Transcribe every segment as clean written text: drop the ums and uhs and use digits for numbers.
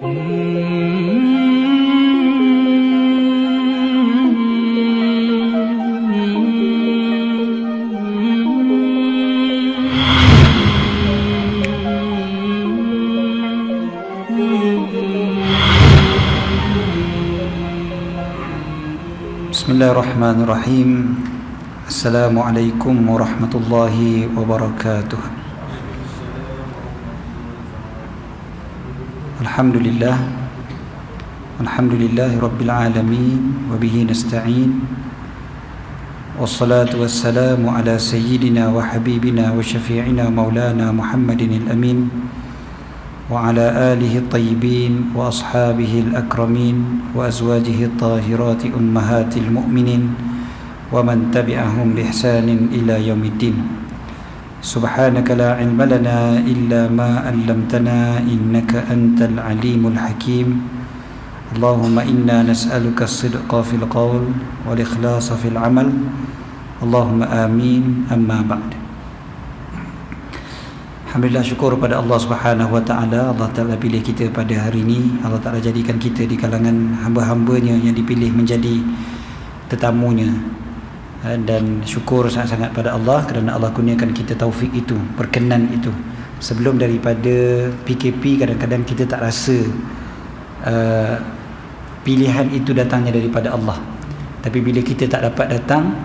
Bismillahirrahmanirrahim. Assalamualaikum warahmatullahi wabarakatuh. Alhamdulillah. Alhamdulillahi rabbil alamin wa bihi nasta'in. Wassalatu wassalamu ala sayyidina wa habibina wa syafi'ina maulana Muhammadin al-amin wa ala alihi at-tayyibin wa ashabihi al-akramin wa azwajihi at-tahirati ummahatil mu'minin wa man tabi'ahum bi ihsanin ila yaumiddin. Subhanaka la ilma lana illa ma 'allamtana innaka antal alimul hakim. Allahumma inna nas'aluka as-sidqa fil qawl wal ikhlasa fil 'amal. Allahumma amin. Amma ba'd. Alhamdulillah, syukur pada Allah Subhanahu wa taala. Allah Taala pilih kita pada hari ini. Allah Taala jadikan kita di kalangan hamba-hambanya yang dipilih menjadi tetamunya. Dan syukur sangat-sangat pada Allah kerana Allah kurniakan kita taufik itu, perkenan itu. Sebelum daripada PKP, kadang-kadang kita tak rasa pilihan itu datangnya daripada Allah. Tapi bila kita tak dapat datang,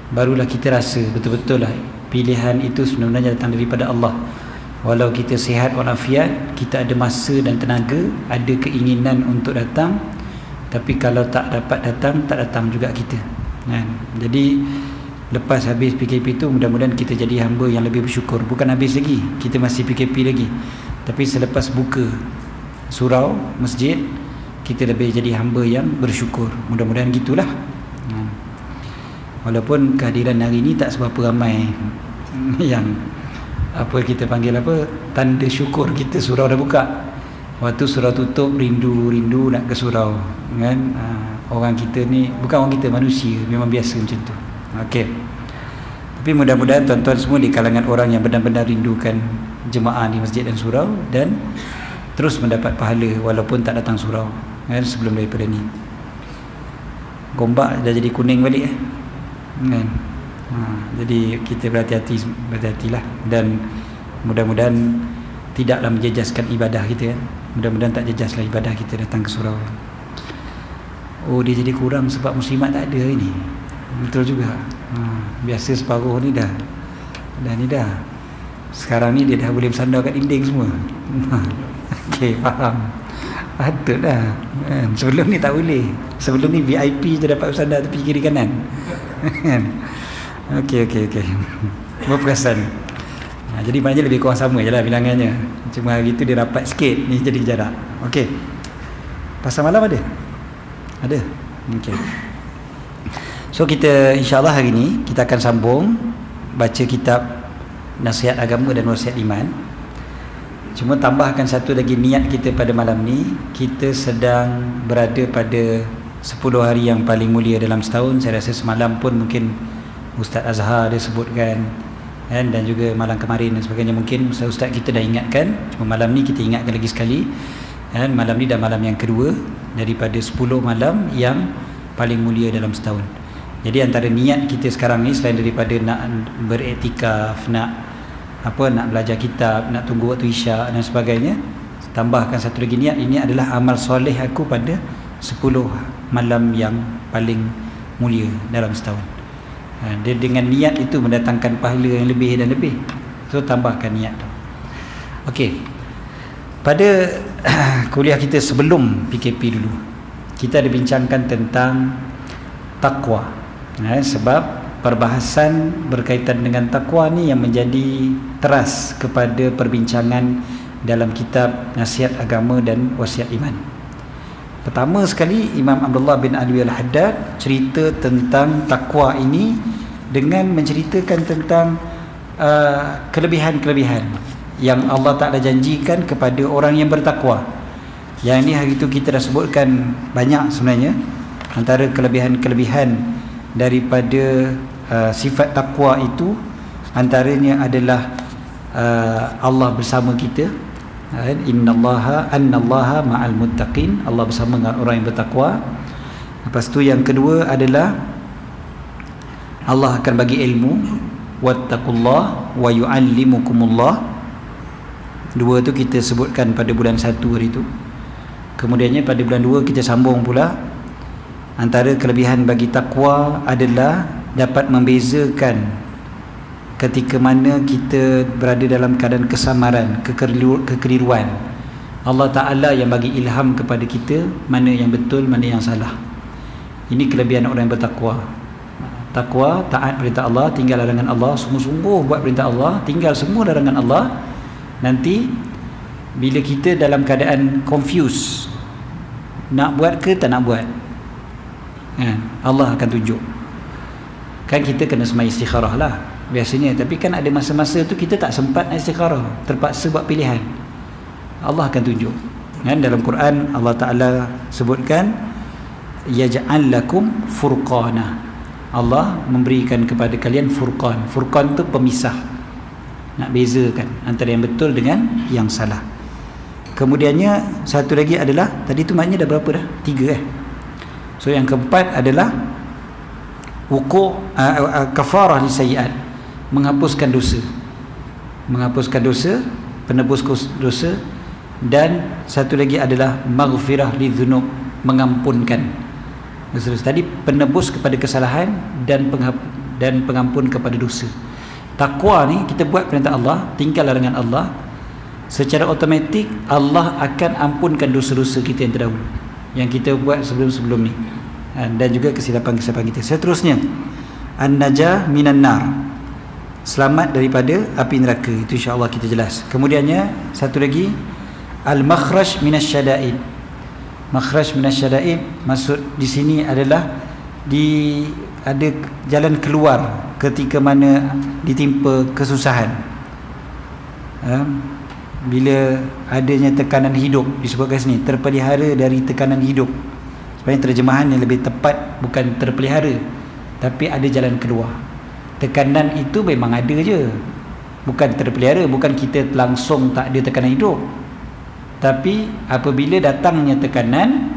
barulah kita rasa betul-betul lah pilihan itu sebenarnya datang daripada Allah. Walau kita sihat walafiat, kita ada masa dan tenaga, ada keinginan untuk datang, tapi kalau tak dapat datang, tak datang juga kita. Jadi lepas habis PKP itu, mudah-mudahan kita jadi hamba yang lebih bersyukur. Bukan habis lagi, kita masih PKP lagi, tapi selepas buka surau masjid, kita lebih jadi hamba yang bersyukur. Mudah-mudahan gitulah. Walaupun kehadiran hari ini tak seberapa ramai yang kita panggil tanda syukur kita surau dah buka. Waktu surau tutup, rindu nak ke surau kan. Orang kita ni, bukan orang kita, manusia memang biasa macam tu. Okey. Tapi mudah-mudahan tuan-tuan semua di kalangan orang yang benar-benar rindukan jemaah di masjid dan surau, dan terus mendapat pahala walaupun tak datang surau kan sebelum daripada ni. Gombak dah jadi kuning balik kan. Jadi kita berhati-hatilah, dan mudah-mudahan tidaklah menjejaskan ibadah kita kan. Mudah-mudahan tak jejaslah ibadah kita datang ke surau. Oh, dia jadi kurang sebab muslimat tak ada ini. Betul juga. Biasa separuh ni dah. Sekarang ni dia dah boleh bersandar kat dinding semua. Okey, faham. Patut dah. Sebelum ni tak boleh. Sebelum ni VIP je dapat bersandar tepi kiri kanan. Okey. Berperasan. Jadi maknanya lebih kurang sama je lah bilangannya. Cuma hari tu dia rapat sikit, ni jadi jarak. Okey. Pasal malam ada? Ada? Okey. So kita insyaAllah hari ni kita akan sambung baca kitab Nasihat Agama dan Wasiat Iman. Cuma tambahkan satu lagi niat kita pada malam ni. Kita sedang berada pada 10 hari yang paling mulia dalam setahun. Saya rasa semalam pun mungkin Ustaz Azhar dia sebutkan kan, dan juga malam kemarin dan sebagainya. Mungkin Ustaz kita dah ingatkan. Cuma malam ni kita ingatkan lagi sekali kan. Malam ni dah malam yang kedua daripada 10 malam yang paling mulia dalam setahun. Jadi antara niat kita sekarang ni, selain daripada nak beriktikaf, nak belajar kitab, nak tunggu waktu isyak dan sebagainya, tambahkan satu lagi niat. Ini adalah amal soleh aku pada 10 malam yang paling mulia dalam setahun. Dia dengan niat itu mendatangkan pahala yang lebih dan lebih. So tambahkan niat tu. Okey. Pada kuliah kita sebelum PKP dulu, kita ada bincangkan tentang takwa. Sebab perbahasan berkaitan dengan takwa ni yang menjadi teras kepada perbincangan dalam kitab Nasihat Agama dan Wasiat Iman. Pertama sekali, Imam Abdullah bin Alwi Al-Haddad cerita tentang takwa ini dengan menceritakan tentang kelebihan-kelebihan yang Allah Ta'ala janjikan kepada orang yang bertakwa. Yang ini hari itu kita dah sebutkan banyak sebenarnya. Antara kelebihan-kelebihan daripada sifat takwa itu, antaranya adalah Allah bersama kita. Annallaha ma'al muttaqin, Allah bersama dengan orang yang bertakwa. Lepas tu yang kedua adalah Allah akan bagi ilmu, wattaqullah wa yu'allimukumullah. Dua tu kita sebutkan pada bulan 1 hari tu. Kemudiannya pada bulan 2 kita sambung pula, antara kelebihan bagi takwa adalah dapat membezakan ketika mana kita berada dalam keadaan kesamaran, kekeliruan. Allah Ta'ala yang bagi ilham kepada kita mana yang betul, mana yang salah. Ini kelebihan orang yang bertakwa. Takwa, taat perintah Allah, tinggal larangan Allah, sungguh-sungguh buat perintah Allah, tinggal semua larangan Allah. Nanti bila kita dalam keadaan confused, nak buat ke tak nak buat, Allah akan tunjuk. Kan kita kena semai istikharah lah biasanya, tapi kan ada masa-masa tu kita tak sempat istikharah, terpaksa buat pilihan. Allah akan tunjuk. Kan dalam Quran Allah Ta'ala sebutkan yaj'al lakum furqana, Allah memberikan kepada kalian furqan. Furqan tu pemisah, nak bezakan antara yang betul dengan yang salah. Kemudiannya satu lagi adalah, tadi tu maknanya dah berapa dah? 3 So yang keempat adalah kafarah li sayyi'at, menghapuskan dosa. Menghapuskan dosa, penebus dosa. Dan satu lagi adalah maghfirah li dzunub, mengampunkan. Tadi penebus kepada kesalahan dan pengampun kepada dosa. Takwa ni kita buat perintah Allah, tinggal larangan Allah, secara automatik Allah akan ampunkan dosa-dosa kita yang terdahulu, yang kita buat sebelum-sebelum ni, dan juga kesilapan-kesilapan kita. Seterusnya, an-najah minan nar, selamat daripada api neraka. Itu insya-Allah kita jelas. Kemudiannya satu lagi, al-makhraj minasyada'id. Makhraj minasyada'id maksud di sini adalah ada jalan keluar ketika mana ditimpa kesusahan. Bila adanya tekanan hidup, disebutkan sini terpelihara dari tekanan hidup. Sebenarnya terjemahan yang lebih tepat bukan terpelihara, tapi ada jalan keluar. Tekanan itu memang ada je, bukan terpelihara, bukan kita langsung tak ada tekanan hidup. Tapi apabila datangnya tekanan,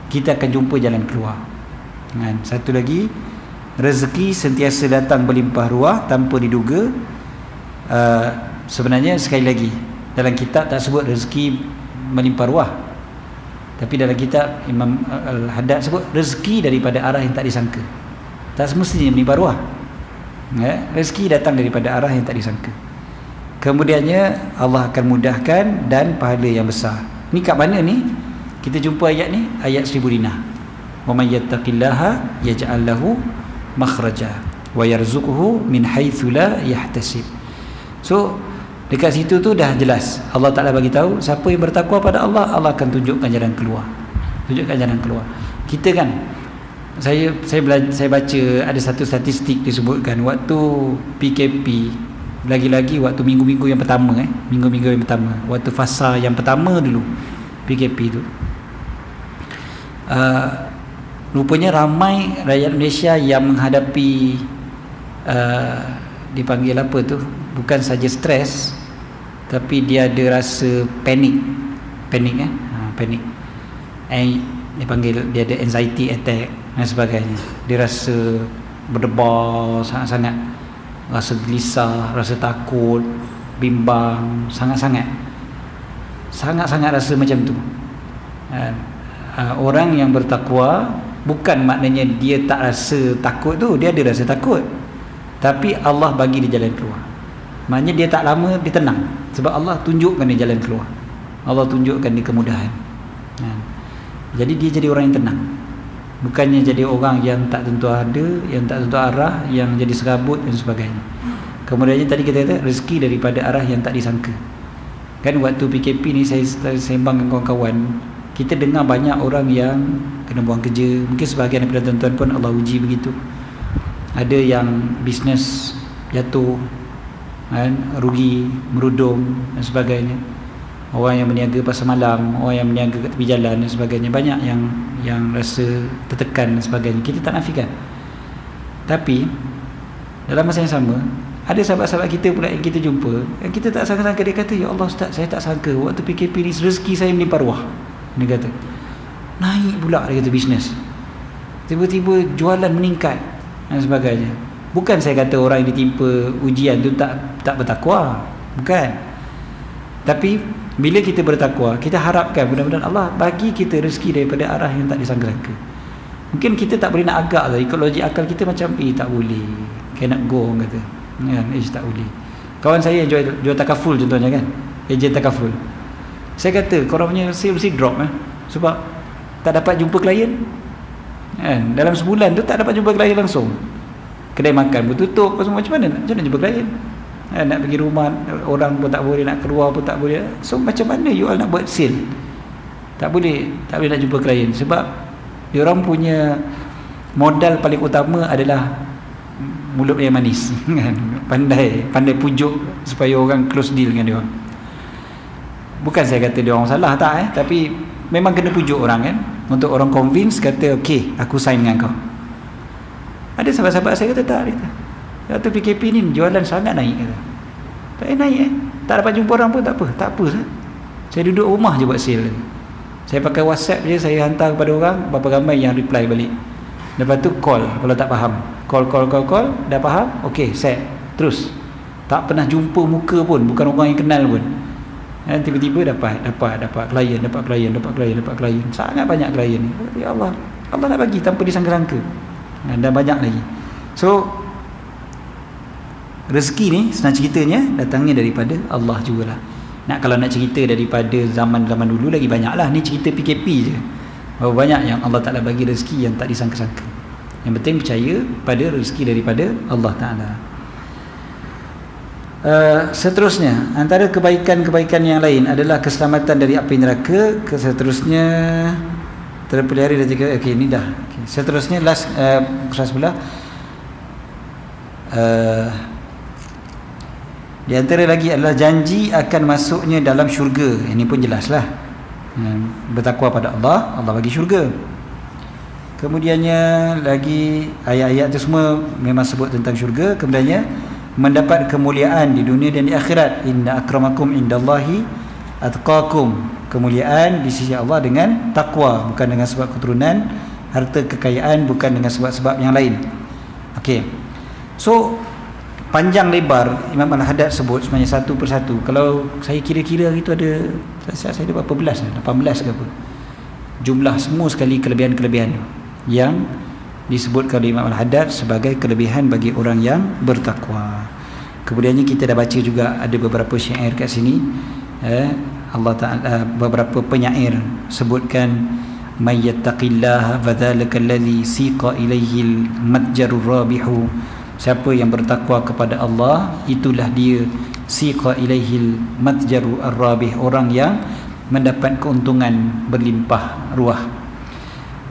kita akan jumpa jalan keluar. Satu lagi, rezeki sentiasa datang berlimpah ruah tanpa diduga. Sebenarnya sekali lagi, dalam kitab tak sebut rezeki melimpah ruah, tapi dalam kitab Imam Al-Haddad sebut rezeki daripada arah yang tak disangka. Tak semestinya melimpah ruah, rezeki datang daripada arah yang tak disangka. Kemudiannya Allah akan mudahkan dan pahala yang besar. Ni kat mana ni? Kita jumpa ayat ni, ayat 1000 dinah. Wa may yattaqillaha yaj'al lahu makhraja wa yarzuquhu min haitsu la yahtasib. So dekat situ tu dah jelas. Allah Ta'ala bagi tahu siapa yang bertakwa pada Allah, Allah akan tunjukkan jalan keluar. Tunjukkan jalan keluar. Kita kan, saya baca ada satu statistik disebutkan waktu PKP, lagi-lagi waktu minggu-minggu yang pertama, minggu-minggu yang pertama, waktu fasa yang pertama dulu PKP tu, rupanya ramai rakyat Malaysia yang menghadapi dipanggil apa tu, bukan saja stres, tapi dia ada rasa panik, panik. Dipanggil, dia ada anxiety attack dan sebagainya. Dia rasa berdebar sangat-sangat, rasa gelisah, rasa takut, bimbang, sangat-sangat rasa macam tu. Orang yang bertakwa bukan maknanya dia tak rasa takut tu, dia ada rasa takut, tapi Allah bagi dia jalan keluar. Maknanya dia tak lama dia tenang, sebab Allah tunjukkan dia jalan keluar, Allah tunjukkan dia kemudahan. Jadi dia jadi orang yang tenang, bukannya jadi orang yang tak tentu ada, yang tak tentu arah, yang jadi serabut dan sebagainya. Kemudiannya tadi kita kata rezeki daripada arah yang tak disangka. Kan waktu PKP ni saya sembang dengan kawan-kawan, kita dengar banyak orang yang kena buang kerja. Mungkin sebahagian daripada tuan-tuan pun Allah uji begitu. Ada yang bisnes jatuh, rugi, merudum dan sebagainya. Orang yang berniaga pasar malam, orang yang berniaga kat tepi jalan dan sebagainya, banyak yang rasa tertekan dan sebagainya. Kita tak nafikan. Tapi dalam masa yang sama, Ada sahabat-sahabat kita pula yang kita jumpa, yang kita tak sangka-sangka, dia kata, ya Allah Ustaz, saya tak sangka waktu PKP ni rezeki saya melimpah ruah. Dia kata naik pula, dia kata bisnes, tiba-tiba jualan meningkat dan sebagainya. Bukan saya kata orang yang ditimpa ujian tu tak bertakwa, bukan. Tapi bila kita bertakwa, kita harapkan mudah-mudahan Allah bagi kita rezeki daripada arah yang tak disangka-sangka. Mungkin kita tak boleh nak agak lah, ikut logik akal kita macam tak boleh, cannot go, orang kata kan, tak boleh. Kawan saya yang jual takaful contohnya kan, ejen takaful, saya kata korang punya sale mesti drop sebab tak dapat jumpa klien kan. Dalam sebulan tu tak dapat jumpa klien langsung, kedai makan pun tutup, macam mana jumpa klien kan? Nak pergi rumah orang pun tak boleh, nak keluar pun tak boleh. So macam mana you all nak buat sale? Tak boleh nak jumpa klien sebab diorang punya modal paling utama adalah mulut yang manis kan, pandai pujuk supaya orang close deal dengan dia. Bukan saya kata dia orang salah tak tapi memang kena pujuk orang kan, untuk orang convince, kata okey aku sign dengan kau. Ada sahabat-sahabat saya kata tak, dia kata PKP ni jualan sangat naik, kata tak naik tak dapat jumpa orang pun tak apa saya duduk rumah je buat sale. Saya pakai WhatsApp je, saya hantar kepada orang, berapa ramai yang reply balik. Lepas tu call kalau tak faham, call, dah faham, okey set, terus. Tak pernah jumpa muka pun, bukan orang yang kenal pun, dan tiba-tiba dapat klien, sangat banyak klien ni. Ya Allah nak bagi tanpa disangka-sangka, dan banyak lagi. So rezeki ni senang ceritanya datangnya daripada Allah jugalah. Kalau nak cerita daripada zaman-zaman dulu lagi banyak lah. Ni cerita PKP je, berapa banyak yang Allah Ta'ala bagi rezeki yang tak disangka-sangka. Yang penting percaya pada rezeki daripada Allah Ta'ala. Seterusnya, antara kebaikan-kebaikan yang lain adalah keselamatan dari api neraka. Seterusnya terpelihara dan juga okey ni dah. Okay. Seterusnya last surah sebelah, di antara lagi adalah janji akan masuknya dalam syurga. Ini pun jelaslah, bertakwa pada Allah, Allah bagi syurga. Kemudiannya lagi ayat-ayat itu semua memang sebut tentang syurga. Kemudiannya mendapat kemuliaan di dunia dan di akhirat. Inna akramakum indallahi atqakum. Kemuliaan di sisi Allah dengan takwa, bukan dengan sebab keturunan, harta kekayaan, bukan dengan sebab-sebab yang lain. Okey. So panjang lebar Imam Al-Haddad sebut sebenarnya satu persatu. Kalau saya kira-kira itu ada, saya ada berapa belas, 18 ke apa, jumlah semua sekali kelebihan-kelebihan yang disebutkan oleh Imam Al-Haddad sebagai kelebihan bagi orang yang bertakwa. Kemudiannya kita dah baca juga ada beberapa syair kat sini, Allah Ta'ala, beberapa penyair sebutkan may yattaqillaha fadzalika alladhi siqa ilayhi al-matjarur rabihu. Siapa yang bertakwa kepada Allah, itulah dia siqa ilaihil matjaru ar-rabih, orang yang mendapat keuntungan berlimpah ruah.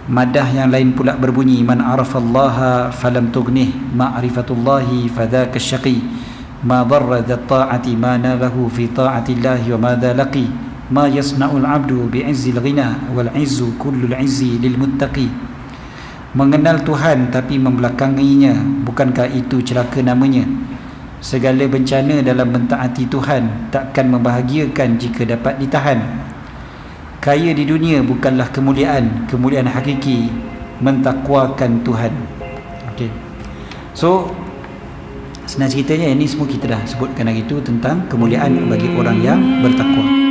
Madah yang lain pula berbunyi, man arafallaha falam tughnih ma'rifatullahi fadzaka syaqi ma darra dhat ta'ati ma nalahu fi ta'atillahi wa madza laqi ma yasna'ul 'abdu bi'izzil ghina wal 'izzu kullul 'izzi lil muttaqi. Mengenal Tuhan tapi membelakanginya, bukankah itu celaka namanya? Segala bencana dalam mentaati Tuhan takkan membahagiakan jika dapat ditahan. Kaya di dunia bukanlah kemuliaan, kemuliaan hakiki mentakwakan Tuhan. Okey. So senang ceritanya ini semua kita dah sebutkan hari itu tentang kemuliaan bagi orang yang bertakwa.